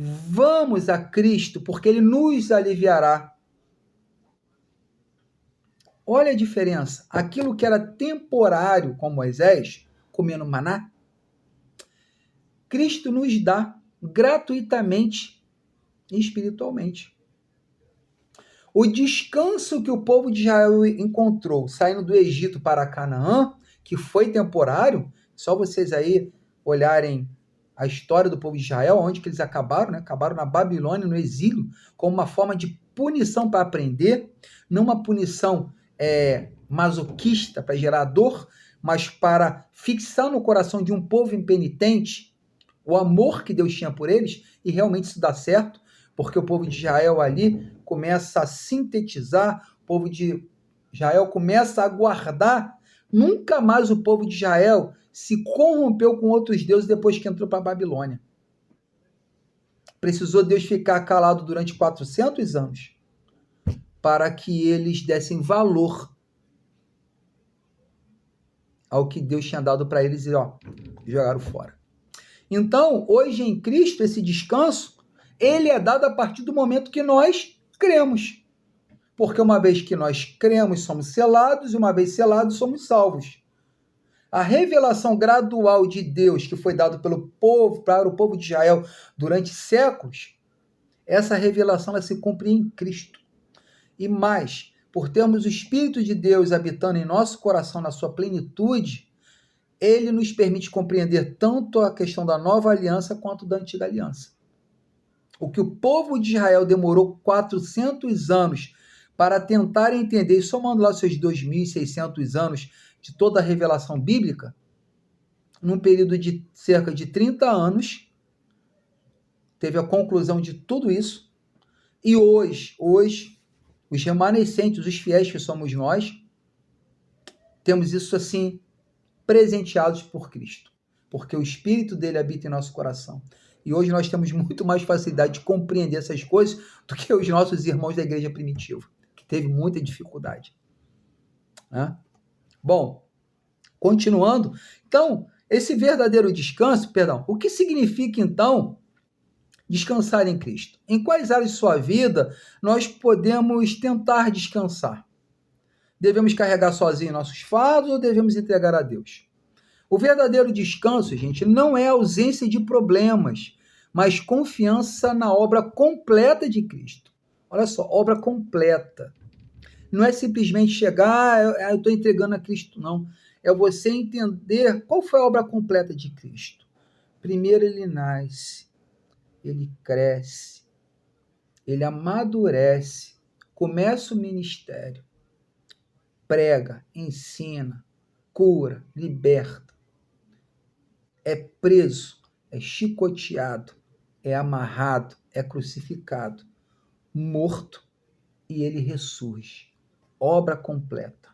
Vamos a Cristo, porque ele nos aliviará. Olha a diferença. Aquilo que era temporário com Moisés, comendo maná, Cristo nos dá gratuitamente e espiritualmente. O descanso que o povo de Israel encontrou saindo do Egito para Canaã, que foi temporário, só vocês aí olharem a história do povo de Israel, onde que eles acabaram, né? Acabaram na Babilônia, no exílio, como uma forma de punição para aprender, não uma punição masoquista para gerar dor, mas para fixar no coração de um povo impenitente o amor que Deus tinha por eles, e realmente isso dá certo, porque o povo de Israel ali começa a sintetizar, o povo de Israel começa a guardar. Nunca mais o povo de Israel se corrompeu com outros deuses depois que entrou para a Babilônia. Precisou Deus ficar calado durante 400 anos para que eles dessem valor ao que Deus tinha dado para eles e jogaram fora. Então, hoje em Cristo, esse descanso, ele é dado a partir do momento que nós cremos. Porque uma vez que nós cremos, somos selados, e uma vez selados, somos salvos. A revelação gradual de Deus que foi dado pelo povo, para o povo de Israel durante séculos, essa revelação ela se cumpre em Cristo. E mais, por termos o Espírito de Deus habitando em nosso coração na sua plenitude, ele nos permite compreender tanto a questão da nova aliança quanto da antiga aliança. O que o povo de Israel demorou 400 anos para tentar entender, e somando lá seus 2.600 anos de toda a revelação bíblica, num período de cerca de 30 anos, teve a conclusão de tudo isso, e hoje, os remanescentes, os fiéis que somos nós, temos isso assim, presenteados por Cristo, porque o Espírito dele habita em nosso coração. E hoje nós temos muito mais facilidade de compreender essas coisas do que os nossos irmãos da igreja primitiva, que teve muita dificuldade. Né? Bom, continuando, então, esse verdadeiro descanso, o que significa então descansar em Cristo? Em quais áreas de sua vida nós podemos tentar descansar? Devemos carregar sozinhos nossos fardos ou devemos entregar a Deus? O verdadeiro descanso, gente, não é ausência de problemas, mas confiança na obra completa de Cristo. Olha só, obra completa. Não é simplesmente chegar, eu estou entregando a Cristo, não. É você entender qual foi a obra completa de Cristo. Primeiro ele nasce, ele cresce, ele amadurece, começa o ministério, prega, ensina, cura, liberta, é preso, é chicoteado, é amarrado, é crucificado, morto, e ele ressurge. Obra completa.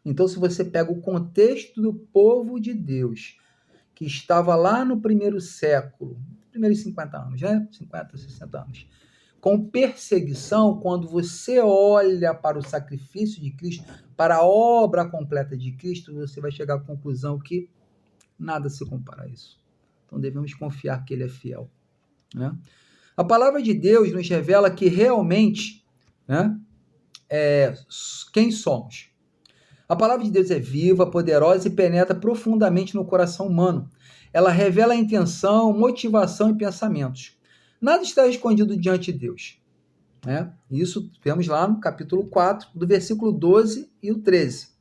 Então, se você pega o contexto do povo de Deus, que estava lá no primeiro século, primeiros 50 anos, né? 50, 60 anos, com perseguição, quando você olha para o sacrifício de Cristo, para a obra completa de Cristo, você vai chegar à conclusão que nada se compara a isso. Então devemos confiar que ele é fiel. Né? A palavra de Deus nos revela que realmente, né, quem somos. A palavra de Deus é viva, poderosa e penetra profundamente no coração humano. Ela revela a intenção, motivação e pensamentos. Nada está escondido diante de Deus. Né? Isso vemos lá no capítulo 4, do versículo 12 e o 13.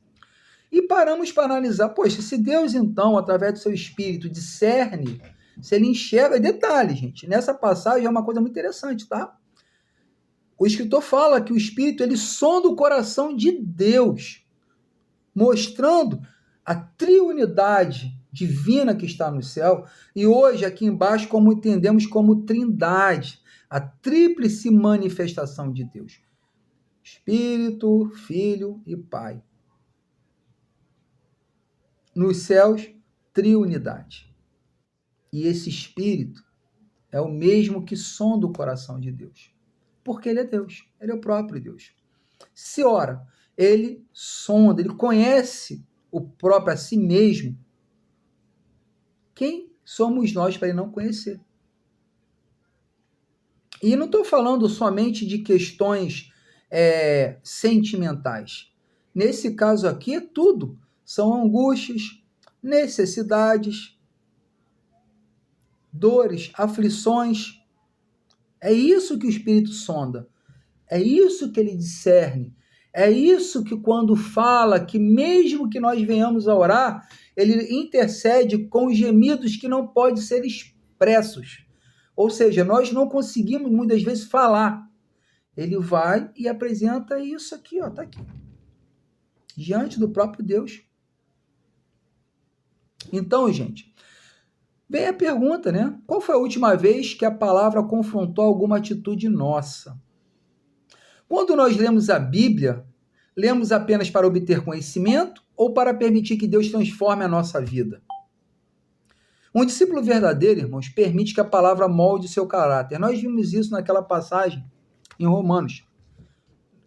E paramos para analisar, poxa, se Deus então, através do seu Espírito, discerne, se ele enxerga, detalhe, gente, nessa passagem é uma coisa muito interessante, tá? O escritor fala que o Espírito, ele sonda o coração de Deus, mostrando a triunidade divina que está no céu, e hoje aqui embaixo como entendemos como trindade, a tríplice manifestação de Deus. Espírito, Filho e Pai. Nos céus, triunidade. E esse Espírito é o mesmo que sonda o coração de Deus. Porque ele é Deus, ele é o próprio Deus. Se ora, ele sonda, ele conhece o próprio a si mesmo. Quem somos nós para ele não conhecer? E não estou falando somente de questões sentimentais. Nesse caso aqui é tudo. São angústias, necessidades, dores, aflições. É isso que o Espírito sonda. É isso que ele discerne. É isso que quando fala que mesmo que nós venhamos a orar, ele intercede com gemidos que não podem ser expressos. Ou seja, nós não conseguimos muitas vezes falar. Ele vai e apresenta isso aqui, ó, tá aqui. Diante do próprio Deus. Então, gente, vem a pergunta, né? Qual foi a última vez que a palavra confrontou alguma atitude nossa? Quando nós lemos a Bíblia, lemos apenas para obter conhecimento ou para permitir que Deus transforme a nossa vida? Um discípulo verdadeiro, irmãos, permite que a palavra molde o seu caráter. Nós vimos isso naquela passagem em Romanos,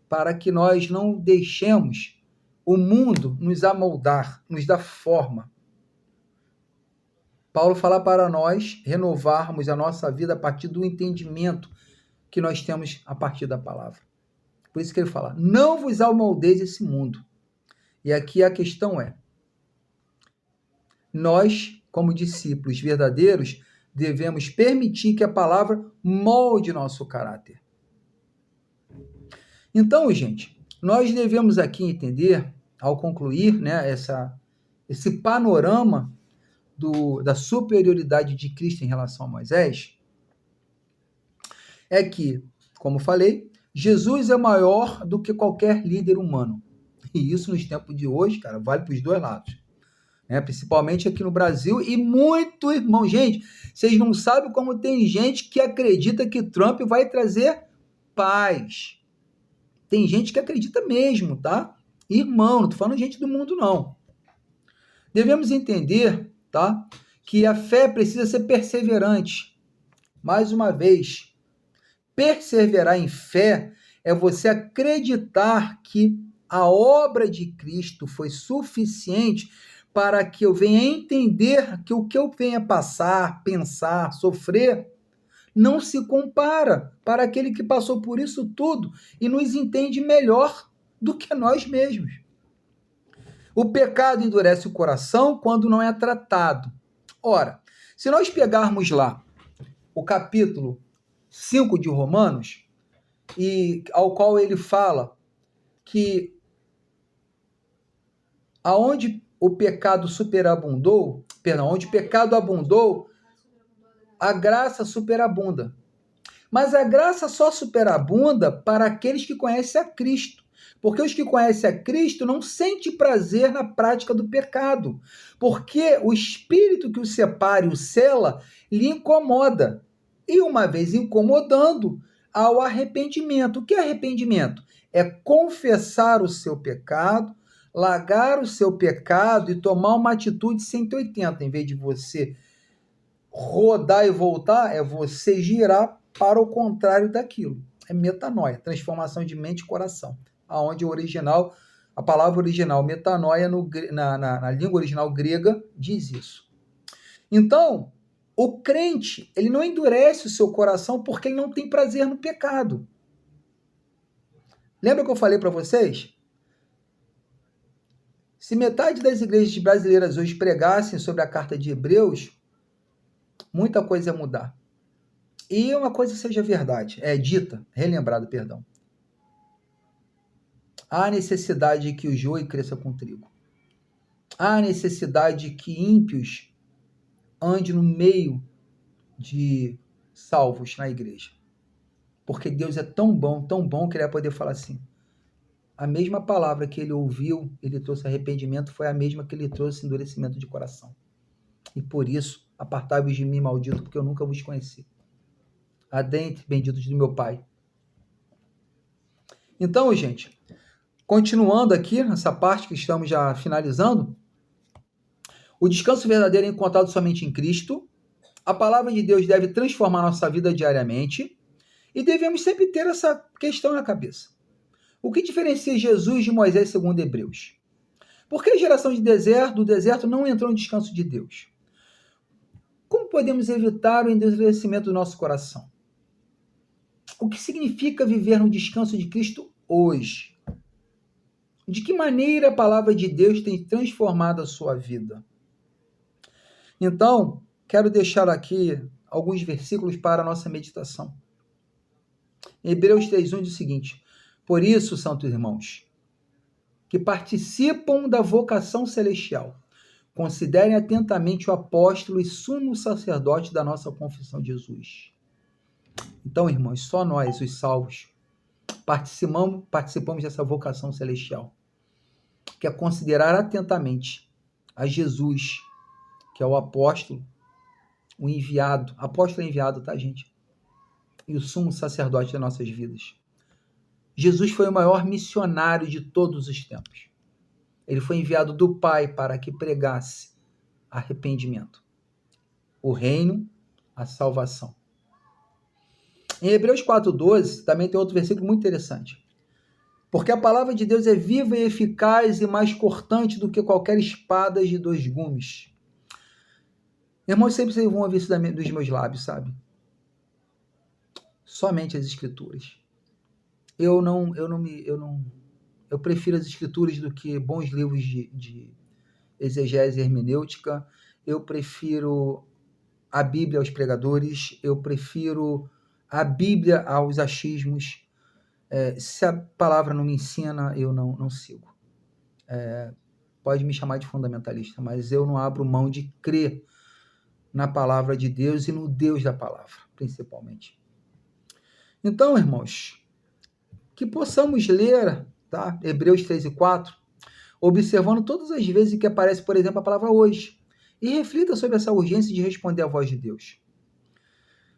para que nós não deixemos o mundo nos amoldar, nos dar forma. Paulo fala para nós renovarmos a nossa vida a partir do entendimento que nós temos a partir da palavra. Por isso que ele fala, não vos amoldeis esse mundo. E aqui a questão é, nós, como discípulos verdadeiros, devemos permitir que a palavra molde nosso caráter. Então, gente, nós devemos aqui entender, ao concluir, né, esse panorama da superioridade de Cristo em relação a Moisés, é que, como falei, Jesus é maior do que qualquer líder humano. E isso nos tempos de hoje, cara, vale para os dois lados. Né? Principalmente aqui no Brasil e muito, irmão. Gente, vocês não sabem como tem gente que acredita que Trump vai trazer paz. Tem gente que acredita mesmo, tá? Irmão, não tô falando gente do mundo, não. Devemos entender, tá? Que a fé precisa ser perseverante. Mais uma vez, perseverar em fé é você acreditar que a obra de Cristo foi suficiente para que eu venha entender que o que eu venha passar, pensar, sofrer, não se compara para aquele que passou por isso tudo e nos entende melhor do que nós mesmos. O pecado endurece o coração quando não é tratado. Ora, se nós pegarmos lá o capítulo 5 de Romanos, e ao qual ele fala que aonde o pecado superabundou, onde o pecado abundou, a graça superabunda. Mas a graça só superabunda para aqueles que conhecem a Cristo. Porque os que conhecem a Cristo não sentem prazer na prática do pecado. Porque o espírito que o separa e o sela lhe incomoda. E uma vez incomodando, ao arrependimento. O que é arrependimento? É confessar o seu pecado, largar o seu pecado e tomar uma atitude 180. Em vez de você rodar e voltar, é você girar para o contrário daquilo. É metanoia, transformação de mente e coração. Aonde o original, a palavra original metanoia na língua original grega diz isso. Então, o crente, ele não endurece o seu coração porque ele não tem prazer no pecado. Lembra que eu falei para vocês? Se metade das igrejas brasileiras hoje pregassem sobre a carta de Hebreus, muita coisa ia mudar. E uma coisa seja verdade, relembrado, perdão. Há necessidade de que o joio cresça com o trigo. Há necessidade de que ímpios andem no meio de salvos na igreja. Porque Deus é tão bom que ele vai poder falar assim. A mesma palavra que ele ouviu, ele trouxe arrependimento, foi a mesma que ele trouxe endurecimento de coração. E por isso, apartai-vos de mim, maldito, porque eu nunca vos conheci. Adentre, benditos do meu Pai. Então, gente, continuando aqui nessa parte que estamos já finalizando, o descanso verdadeiro é encontrado somente em Cristo. A palavra de Deus deve transformar nossa vida diariamente e devemos sempre ter essa questão na cabeça. O que diferencia Jesus de Moisés segundo Hebreus? Por que a geração do deserto não entrou no descanso de Deus? Como podemos evitar o endurecimento do nosso coração? O que significa viver no descanso de Cristo hoje? De que maneira a palavra de Deus tem transformado a sua vida? Então, quero deixar aqui alguns versículos para a nossa meditação. Hebreus 3:1 diz o seguinte: por isso, santos irmãos, que participam da vocação celestial, considerem atentamente o apóstolo e sumo sacerdote da nossa confissão de Jesus. Então, irmãos, só nós, os salvos, participamos dessa vocação celestial, que é considerar atentamente a Jesus, que é o apóstolo, o enviado. Apóstolo é enviado, tá, gente? E o sumo sacerdote das nossas vidas. Jesus foi o maior missionário de todos os tempos. Ele foi enviado do Pai para que pregasse arrependimento, o reino, a salvação. Em Hebreus 4:12, também tem outro versículo muito interessante. Porque a palavra de Deus é viva e eficaz e mais cortante do que qualquer espada de 2 gumes. Irmãos, sempre vocês vão ouvir isso dos meus lábios, sabe? Somente as escrituras. Eu prefiro as escrituras do que bons livros de exegese e hermenêutica. Eu prefiro a Bíblia aos pregadores. Eu prefiro a Bíblia aos achismos. Se a palavra não me ensina, eu não sigo. Pode me chamar de fundamentalista, mas eu não abro mão de crer na palavra de Deus e no Deus da palavra, principalmente. Então, irmãos, que possamos ler, tá? Hebreus 3:4, observando todas as vezes que aparece, por exemplo, a palavra hoje, e reflita sobre essa urgência de responder à voz de Deus.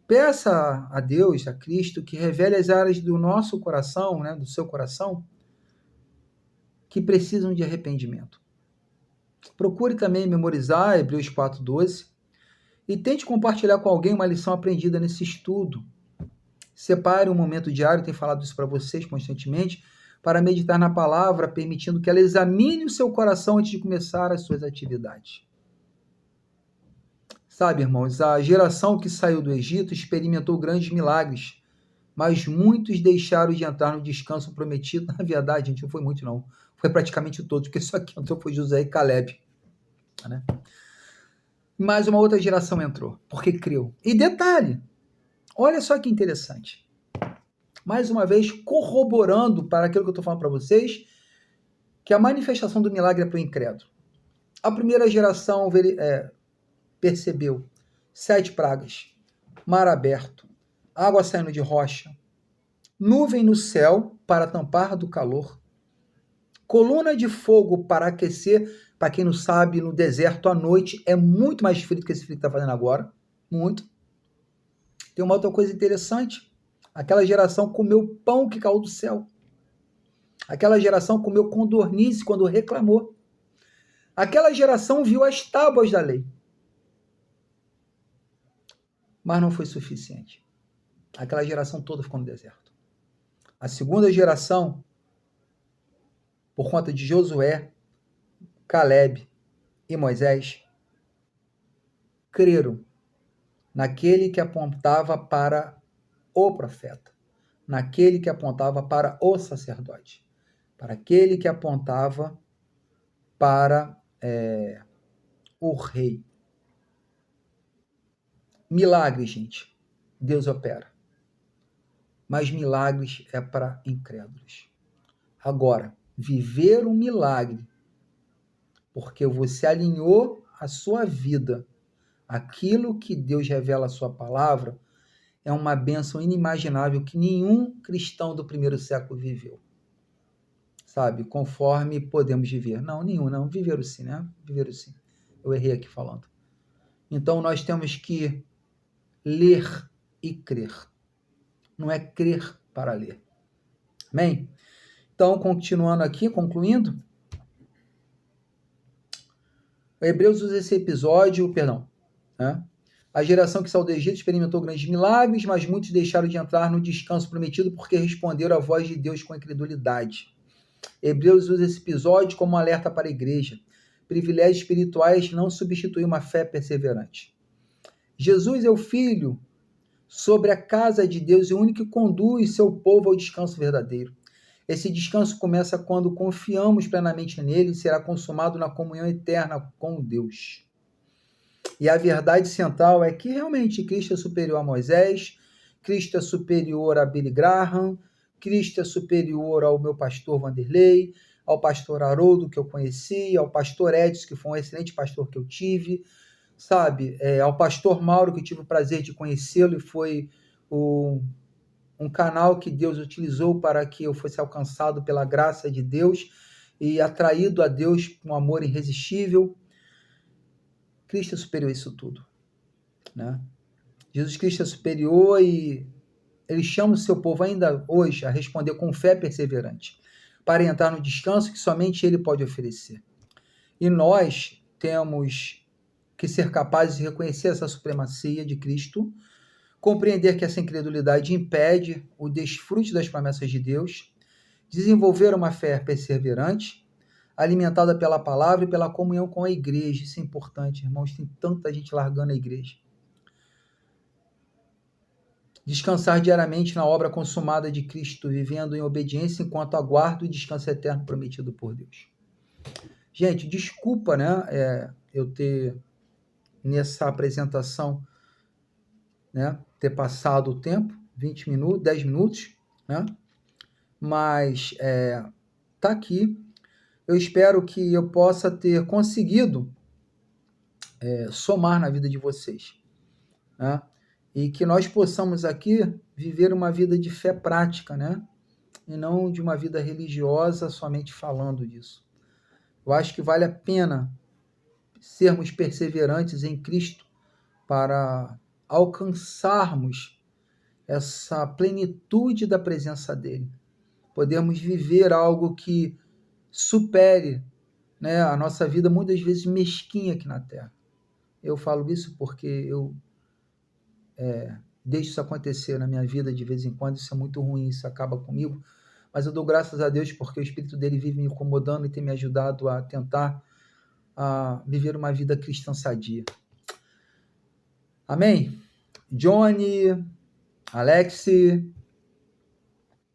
Peça a Deus, a Cristo, que revele as áreas do nosso coração, né, do seu coração, que precisam de arrependimento. Procure também memorizar Hebreus 4:12 e tente compartilhar com alguém uma lição aprendida nesse estudo. Separe um momento diário, tenho falado isso para vocês constantemente, para meditar na palavra, permitindo que ela examine o seu coração antes de começar as suas atividades. Sabe, irmãos, a geração que saiu do Egito experimentou grandes milagres, mas muitos deixaram de entrar no descanso prometido. Na verdade, gente, não foi muito não. Foi praticamente todos, porque só que entrou foi Josué e Caleb. Né? Mas uma outra geração entrou, porque creu. E detalhe, olha só que interessante. Mais uma vez, corroborando para aquilo que eu estou falando para vocês, que a manifestação do milagre é para o incrédulo. A primeira geração percebeu 7 pragas, mar aberto, água saindo de rocha, nuvem no céu para tampar do calor, coluna de fogo para aquecer. Para quem não sabe, no deserto à noite é muito mais frio do que esse frio que está fazendo agora. Muito. Tem uma outra coisa interessante. Aquela geração comeu pão que caiu do céu. Aquela geração comeu codorniz quando reclamou. Aquela geração viu as tábuas da lei. Mas não foi suficiente. Aquela geração toda ficou no deserto. A segunda geração, por conta de Josué, Caleb e Moisés, creram naquele que apontava para o profeta, naquele que apontava para o sacerdote, para aquele que apontava para o rei. Milagres, gente, Deus opera. Mas milagres é para incrédulos. Agora, viver um milagre porque você alinhou a sua vida aquilo que Deus revela a sua palavra, é uma bênção inimaginável que nenhum cristão do primeiro século viveu. Sabe? Conforme podemos viver. Não, nenhum, não. Viveram sim, né? Viveram sim. Eu errei aqui falando. Então, nós temos que ler e crer. Não é crer para ler. Amém? Então, continuando aqui, concluindo, Hebreus usa esse episódio, né? A geração que saiu do Egito experimentou grandes milagres, mas muitos deixaram de entrar no descanso prometido porque responderam à voz de Deus com incredulidade. Hebreus usa esse episódio como um alerta para a igreja. Privilégios espirituais não substituem uma fé perseverante. Jesus é o Filho, sobre a casa de Deus e o único que conduz seu povo ao descanso verdadeiro. Esse descanso começa quando confiamos plenamente nele e será consumado na comunhão eterna com Deus. E a verdade central é que realmente Cristo é superior a Moisés, Cristo é superior a Billy Graham, Cristo é superior ao meu pastor Vanderlei, ao pastor Haroldo, que eu conheci, ao pastor Edson, que foi um excelente pastor que eu tive, sabe? Ao pastor Mauro, que eu tive o prazer de conhecê-lo e foi um canal que Deus utilizou para que eu fosse alcançado pela graça de Deus e atraído a Deus com um amor irresistível. Cristo é superior a isso tudo, né? Jesus Cristo é superior e ele chama o seu povo ainda hoje a responder com fé perseverante, para entrar no descanso que somente ele pode oferecer. E nós temos que ser capazes de reconhecer essa supremacia de Cristo, compreender que essa incredulidade impede o desfrute das promessas de Deus, desenvolver uma fé perseverante, alimentada pela palavra e pela comunhão com a igreja. Isso é importante, irmãos, tem tanta gente largando a igreja. Descansar diariamente na obra consumada de Cristo, vivendo em obediência enquanto aguardo o descanso eterno prometido por Deus. Gente, desculpa, né, eu ter, nessa apresentação, né, ter passado o tempo, 20 minutos, 10 minutos, né, mas tá aqui. Eu espero que eu possa ter conseguido somar na vida de vocês, né? E que nós possamos aqui viver uma vida de fé prática, né? E não de uma vida religiosa somente falando disso. Eu acho que vale a pena sermos perseverantes em Cristo para alcançarmos essa plenitude da presença dele. Podemos viver algo que supere, né, a nossa vida muitas vezes mesquinha aqui na Terra. Eu falo isso porque eu deixo isso acontecer na minha vida de vez em quando, isso é muito ruim, isso acaba comigo, mas eu dou graças a Deus porque o Espírito dele vive me incomodando e tem me ajudado a tentar viver uma vida cristã sadia. Amém? Johnny, Alex,